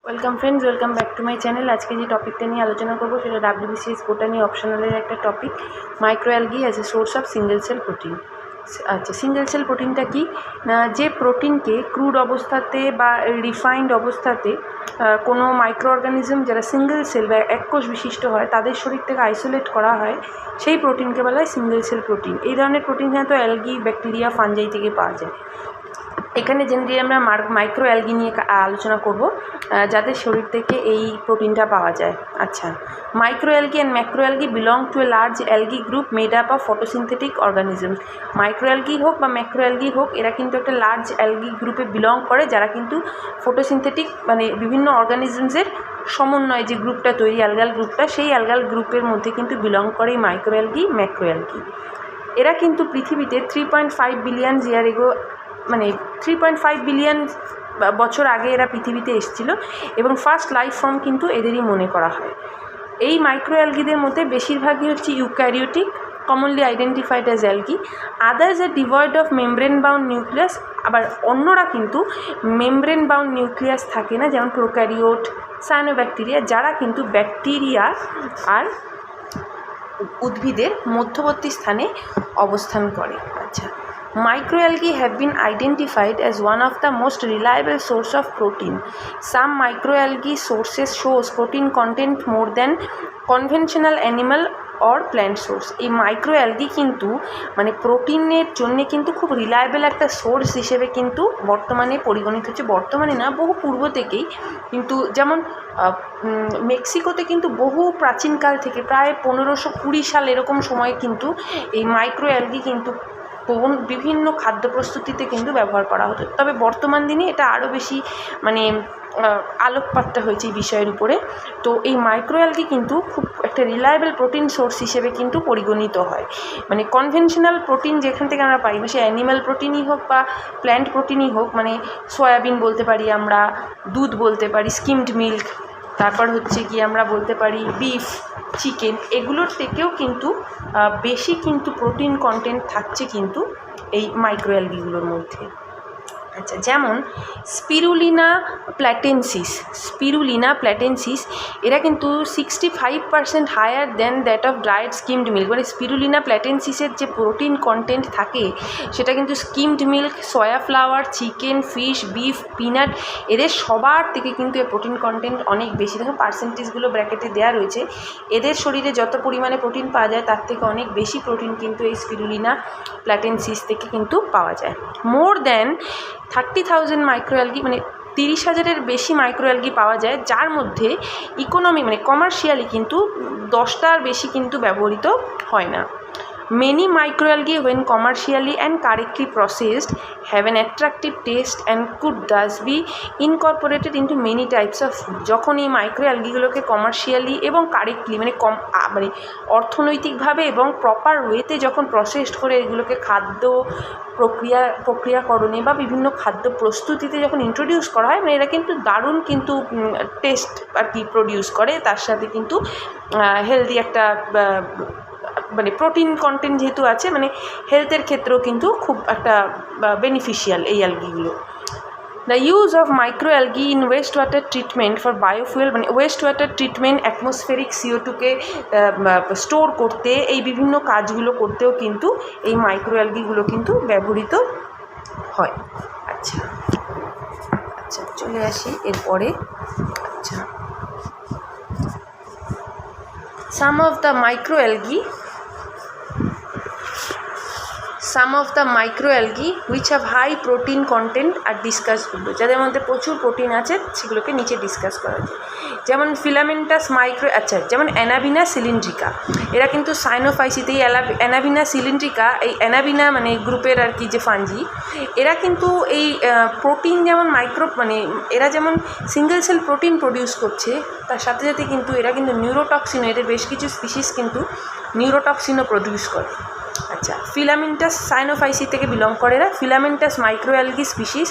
Welcome friends, welcome back to my channel. আজকে যে টপিকটা নিয়ে আলোচনা করবো সেটা WBCS বোটানি অপশনালের একটা topic, microalgae as a source of single cell protein. আচ্ছা, সিঙ্গেল সেল প্রোটিনটা কি না, যে প্রোটিনকে ক্রুড অবস্থাতে বা রিফাইন্ড অবস্থাতে কোনো মাইক্রো অর্গানিজম যারা সিঙ্গেল সেল বা এককোষ বিশিষ্ট হয় তাদের শরীর থেকে আইসোলেট করা হয়, সেই প্রোটিনকে বলা হয় সিঙ্গেল সেল প্রোটিন। এই ধরনের প্রোটিন সাধারণত অ্যালগি, ব্যাকটেরিয়া, ফানজাই থেকে পাওয়া যায়। এখানে জেনারেলি আমরা মাইক্রো অ্যালগি নিয়ে আলোচনা করব, যাদের শরীর থেকে এই প্রোটিনটা পাওয়া যায়। আচ্ছা, micro algae and macro algae belong to a large algae group made up of photosynthetic organism. Micro algae হোক বা ম্যাক্রো অ্যালগি হোক, এরা কিন্তু একটা লার্জ অ্যালগি গ্রুপে বিলং করে, যারা কিন্তু ফটোসিনথেটিক মানে বিভিন্ন অর্গানিজমসের সমন্বয়ে যে গ্রুপটা তৈরি, অ্যালগাল গ্রুপটা, সেই অ্যালগাল গ্রুপের মধ্যে কিন্তু বিলং করে এই মাইক্রো অ্যালগি, ম্যাক্রো অ্যালগি। এরা কিন্তু পৃথিবীতে 3.5 বিলিয়ন ইয়ার এগো, মানে 3.5 বিলিয়ন বছর আগে এরা পৃথিবীতে এসেছিলো এবং ফার্স্ট লাইফ ফর্ম কিন্তু এদেরই মনে করা হয়। এই মাইক্রো অ্যালগিদের মধ্যে বেশিরভাগই হচ্ছে eukaryotic, commonly identified as algae. Others are devoid of membrane bound nucleus. আবার অন্যরা কিন্তু মেমব্রেন বাউন্ড নিউক্লিয়াস থাকে না, যেমন প্রোক্যারিওট, সায়ানোব্যাকটেরিয়া, যারা কিন্তু ব্যাকটেরিয়া আর উদ্ভিদের মধ্যবর্তী স্থানে অবস্থান করে। আচ্ছা, microalgae have been identified as one of the most reliable source of protein. Some microalgae sources shows protein content more than conventional animal or plant source. এই মাইক্রোঅ্যালগি কিন্তু মানে প্রোটিনের জন্য কিন্তু খুব রিলায়েবল একটা সোর্স হিসেবে কিন্তু বর্তমানে পরিগণিত হচ্ছে। বর্তমানে না, বহু পূর্ব থেকেই কিন্তু, যেমন মেক্সিকোতে কিন্তু বহু প্রাচীনকাল থেকে, প্রায় 1520 সাল এরকম সময় কিন্তু এই মাইক্রোঅ্যালগি কিন্তু বিভিন্ন খাদ্য প্রস্তুতিতে কিন্তু ব্যবহার করা হতো। তবে বর্তমান দিনে এটা আরও বেশি মানে আলোকপাতটা হয়েছে এই বিষয়ের উপরে। তো এই মাইক্রোঅ্যালগি কিন্তু খুব একটা রিলায়েবল প্রোটিন সোর্স হিসেবে কিন্তু পরিগণিত হয়। মানে কনভেনশনাল প্রোটিন যেখান থেকে আমরা পাই, সে অ্যানিম্যাল প্রোটিনই হোক বা প্ল্যান্ট প্রোটিনই হোক, মানে সয়াবিন বলতে পারি আমরা, দুধ বলতে পারি, স্কিমড মিল্ক, তারপর হচ্ছে কি আমরা বলতে পারি বিফ, চিকেন, এগুলোর থেকেও কিন্তু বেশি কিন্তু প্রোটিন কন্টেন্ট থাকছে কিন্তু এই মাইক্রোঅ্যালগিগুলোর মধ্যে। আচ্ছা, যেমন স্পিরুলিনা প্ল্যাটেন্সিস, এরা কিন্তু 65% higher than that of dried skimmed milk. মানে স্পিরুলিনা প্ল্যাটেন্সিসের যে প্রোটিন কন্টেন্ট থাকে সেটা কিন্তু skimmed milk, soya flour, chicken, fish, beef, peanut, এদের সবার থেকে কিন্তু এর প্রোটিন কন্টেন্ট অনেক বেশি। দেখো পার্সেন্টেজগুলো ব্র্যাকেটে দেওয়া রয়েছে। এদের শরীরে যত পরিমাণে প্রোটিন পাওয়া যায় তার থেকে অনেক বেশি প্রোটিন কিন্তু এই স্পিরুলিনা প্ল্যাটেন্সিস থেকে কিন্তু পাওয়া যায়। মোর দ্যান 30,000 মাইক্রোঅ্যালগি, মানে 30,000-এর বেশি মাইক্রোঅ্যালগি পাওয়া যায়, যার মধ্যে ইকোনমি মানে কমার্শিয়ালি কিন্তু 10টার বেশি কিন্তু ব্যবহৃত হয় না। Many microalgae, when commercially and correctly processed, have an attractive taste and could thus be incorporated into many types of food. যখন এই মাইক্রোঅ্যালগিগুলোকে কমার্শিয়ালি এবং কারেক্টলি মানে মানে অর্থনৈতিকভাবে এবং প্রপার ওয়েতে যখন প্রসেসড করে এগুলোকে খাদ্য প্রক্রিয়াকরণে বা বিভিন্ন খাদ্য প্রস্তুতিতে যখন ইন্ট্রোডিউস করা হয়, মানে এরা কিন্তু দারুণ কিন্তু টেস্ট আর কি প্রডিউস করে, তার সাথে কিন্তু হেলদি একটা মানে প্রোটিন কন্টেন্ট যেহেতু আছে, মানে হেলথের ক্ষেত্রেও কিন্তু খুব একটা বেনিফিশিয়াল এই অ্যালগিগুলো। The use of microalgae in waste water treatment for biofuel, মানে ওয়েস্ট ওয়াটার ট্রিটমেন্ট, অ্যাটমসফেরিক CO2-কে স্টোর করতে, এই বিভিন্ন কাজগুলো করতেও কিন্তু এই মাইক্রোঅ্যালগিগুলো কিন্তু ব্যবহৃত হয়। আচ্ছা আচ্ছা চলে আসি এরপরে। আচ্ছা, some of the microalgae which have high protein content are discussed below. যাদের মধ্যে প্রচুর প্রোটিন আছে সেগুলোকে নিচে ডিসকাস করা যায়। যেমন ফিলামেন্টাস যেমন অ্যানাবিনা সিলিন্ড্রিকা, এরা কিন্তু সাইনোফাইসিতে, এই অ্যানাবিনা সিলিন্ড্রিকা, এই অ্যানাবিনা মানে গ্রুপের আর কি যে ফাঞ্জি, এরা কিন্তু এই প্রোটিন যেমন মানে এরা যেমন সিঙ্গেল সেল প্রোটিন প্রডিউস করছে, তার সাথে সাথে কিন্তু এরা কিন্তু নিউরোটক্সিনও, এদের বেশ কিছু স্পিসিস কিন্তু নিউরোটক্সিনও প্রডিউস করে। আচ্ছা, ফিলামেন্টাস সাইনোফাইসি থেকে বিলং করে এরা। Filamentous microalgae species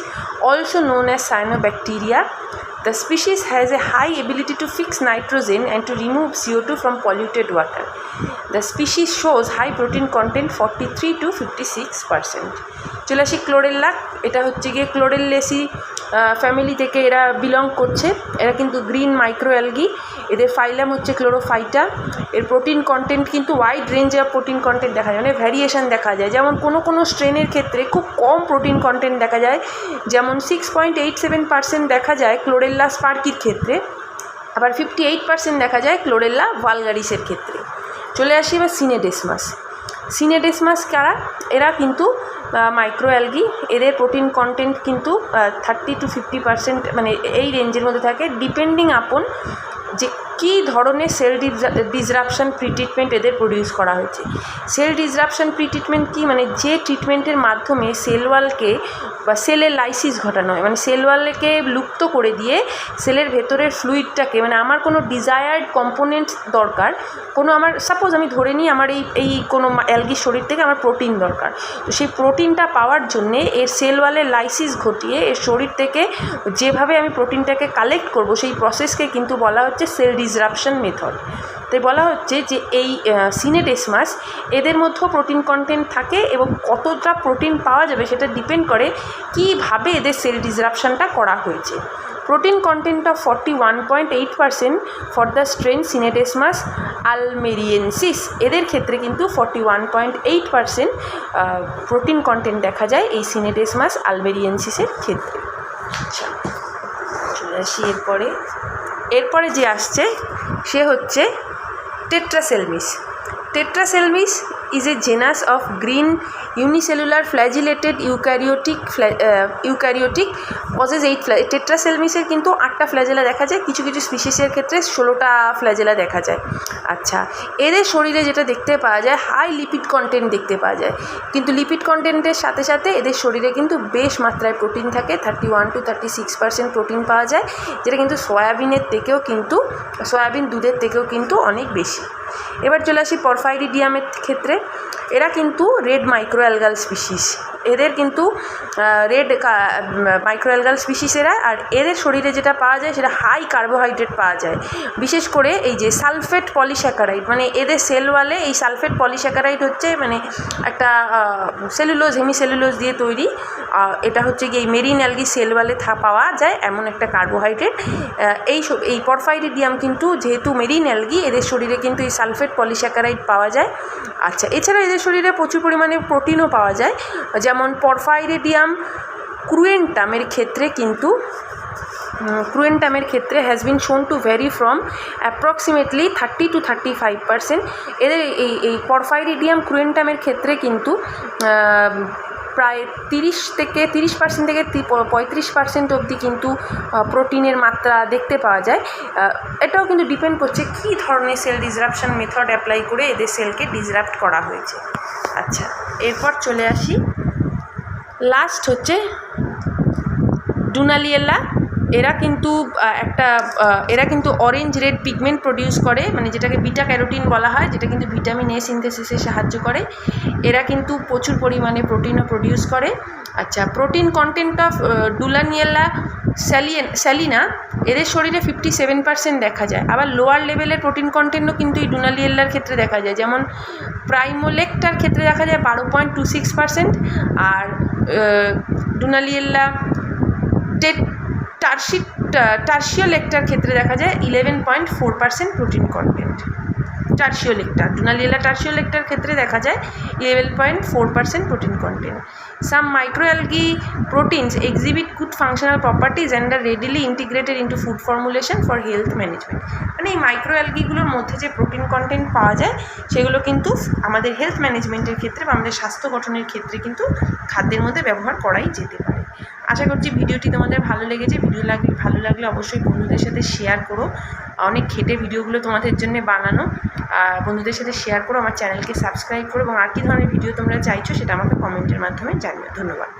also known as cyanobacteria. The species has a high ability to fix nitrogen and to remove CO2 from polluted water. The species shows high protein content 43 to 56%. চলে আসি chlorella, এটা হচ্ছে গিয়ে ক্লোরেল্লেসি family থেকে এরা belong করছে। এরা কিন্তু গ্রিন মাইক্রো অ্যালগি, এদের ফাইলাম হচ্ছে ক্লোরোফাইটা। এর প্রোটিন কন্টেন্ট কিন্তু wide range of protein content দেখা যায়, মানে ভ্যারিয়েশন দেখা যায়। যেমন কোনো স্ট্রেনের ক্ষেত্রে খুব কম প্রোটিন কন্টেন্ট দেখা যায়, যেমন 6.87% দেখা যায় ক্লোরেল্লা স্পার্কির ক্ষেত্রে, আবার 58% দেখা যায় ক্লোরেল্লা ভালগারিসের ক্ষেত্রে। চলে আসি এবার সিনেডেসমাস। সিনেডেসমাস কারা? এরা কিন্তু মাইক্রো অ্যালগি। এদের প্রোটিন কন্টেন্ট কিন্তু 30 to 50% মানে এই রেঞ্জের মধ্যে থাকে, ডিপেন্ডিং আপন যে কী ধরনের সেল ডিসরাপশান প্রিট্রিটমেন্ট এদের প্রডিউস করা হয়েছে। সেল ডিসরাপশান প্রিট্রিটমেন্ট কি? মানে যে ট্রিটমেন্টের মাধ্যমে সেল ওয়ালকে বা সেলের লাইসিস ঘটানো হয়, মানে সেল ওয়ালকে লুপ্ত করে দিয়ে সেলের ভেতরের ফ্লুইডটাকে, মানে আমার কোনো ডিজায়ার্ড কম্পোনেন্টস দরকার, কোনো আমার সাপোজ আমি ধরে নিই আমার এই কোনো অ্যালগির শরীর থেকে আমার প্রোটিন দরকার, তো সেই প্রোটিনটা পাওয়ার জন্যে এর সেল ওয়ালের লাইসিস ঘটিয়ে এর শরীর থেকে যেভাবে আমি প্রোটিনটাকে কালেক্ট করব সেই প্রসেসকে কিন্তু বলা হচ্ছে সেল ডিসরাপশন মেথড। তাই বলা হচ্ছে যে এই সিনেডেসমাস এদের মধ্যেও প্রোটিন কন্টেন্ট থাকে এবং কতটা প্রোটিন পাওয়া যাবে সেটা ডিপেন্ড করে কীভাবে এদের সেল ডিসরাপশনটা করা হয়েছে। Protein content of 41.8% for the strain Scenedesmus almeriensis, এদের ক্ষেত্রে কিন্তু 41.8% প্রোটিন কন্টেন্ট দেখা যায় এই সিনেডেসমাস আলমেরিয়েন্সিসের ক্ষেত্রে। আচ্ছা, চলে আসি এরপরে যে আসছে সে হচ্ছে টেট্রাসেলমিস। টেট্রাসেলমিস is a genus of green unicellular flagellated eukaryotic possess 8 টেট্রাসেলমিসের কিন্তু 8টা ফ্ল্যাজেলা দেখা যায়, কিছু স্পিসিসের ক্ষেত্রে 16টা ফ্ল্যাজেলা দেখা যায়। আচ্ছা, এদের শরীরে যেটা দেখতে পাওয়া যায় হাই লিপিড কন্টেন্ট দেখতে পাওয়া যায়, কিন্তু লিপিড কন্টেন্টের সাথে সাথে এদের শরীরে কিন্তু বেশ মাত্রায় প্রোটিন থাকে, 31 to 36% প্রোটিন পাওয়া যায়, যেটা কিন্তু সয়াবিন দুধের থেকেও কিন্তু অনেক বেশি। এবার চলে আসি পরফাইরিডিয়ামের ক্ষেত্রে। এরা কিন্তু রেড মাইক্রোঅ্যালগাল স্পিসিস, এদের কিন্তু রেড মাইক্রোঅ্যালগাল স্পিসিস এরা। আর এদের শরীরে যেটা পাওয়া যায় সেটা হাই কার্বোহাইড্রেট পাওয়া যায়, বিশেষ করে এই যে সালফেট পলিস্যাকারাইড, মানে এদের সেল ওয়ালে এই সালফেট পলিস্যাকারাইড হচ্ছে মানে একটা সেলুলোজ হেমিসেলুলোজ দিয়ে তৈরি। এটা হচ্ছে কি এই মেরিন অ্যালগি সেল ওয়ালে পাওয়া যায় এমন একটা কার্বোহাইড্রেট। এই পরফাইরিডিয়াম কিন্তু যেহেতু মেরিন অ্যালগি, এদের শরীরে কিন্তু এই সালফেট পলিস্যাকারাইড পাওয়া যায়। আচ্ছা, এছাড়া এদের শরীরে প্রচুর পরিমাণে প্রোটিনও পাওয়া যায়, যেমন পরফাইরিডিয়াম ক্রুয়েন্টামের ক্ষেত্রে has been shown to vary from approximately 30 to 35%। এদের এই পরফাইরিডিয়াম ক্রুয়েন্টামের ক্ষেত্রে কিন্তু প্রায় 30% থেকে 35% অবধি কিন্তু প্রোটিনের মাত্রা দেখতে পাওয়া যায়। এটাও কিন্তু ডিপেন্ড করছে কী ধরনের সেল ডিসরাপশন মেথড অ্যাপ্লাই করে এদের সেলকে ডিসরাপ্ট করা হয়েছে। আচ্ছা, এরপর চলে আসি লাস্ট হচ্ছে ডুনালিয়েলা। এরা কিন্তু অরেঞ্জ রেড পিগমেন্ট প্রডিউস করে, মানে যেটাকে বিটা ক্যারোটিন বলা হয়, যেটা কিন্তু ভিটামিন এ সিনথেসিসে সাহায্য করে। এরা কিন্তু প্রচুর পরিমাণে প্রোটিনও প্রডিউস করে। আচ্ছা, প্রোটিন কন্টেন্ট অফ ডুলানিয়েলা স্যালিনা, এদের শরীরে 57% দেখা যায়। আবার লোয়ার লেভেলের প্রোটিন কন্টেন্টও কিন্তু এই ডুনালিয়েলার ক্ষেত্রে দেখা যায়, যেমন প্রাইমোলেক্টার ক্ষেত্রে দেখা যায় 12.26%, আর ডুনালিয়েলা টার্সিওলেক্টার ক্ষেত্রে দেখা যায় 11.4% প্রোটিন কন্টেন্ট। ডুনালিয়েলা টার্সিওলেক্টার ক্ষেত্রে দেখা যায় 11.4% protein content. Some microalgae proteins exhibit good functional properties and are readily integrated into food formulation for health management. মানে এই মাইক্রোঅ্যালগিগুলোর মধ্যে যে প্রোটিন কন্টেন্ট পাওয়া যায় সেগুলো কিন্তু আমাদের হেলথ ম্যানেজমেন্টের ক্ষেত্রে বা আমাদের স্বাস্থ্য গঠনের ক্ষেত্রে কিন্তু খাদ্যের মধ্যে ব্যবহার করাই যেতে পারে। আশা করছি ভিডিওটি তোমাদের ভালো লেগেছে। ভালো লাগলে অবশ্যই বন্ধুদের সাথে শেয়ার করো, অনেক খেটে ভিডিওগুলো তোমাদের জন্য বানানো। বন্ধুদের সাথে শেয়ার করো, আমার চ্যানেলকে সাবস্ক্রাইব করো এবং আর কী ধরনের ভিডিও তোমরা চাইছো সেটা আমাকে কমেন্টের মাধ্যমে জানিও। ধন্যবাদ।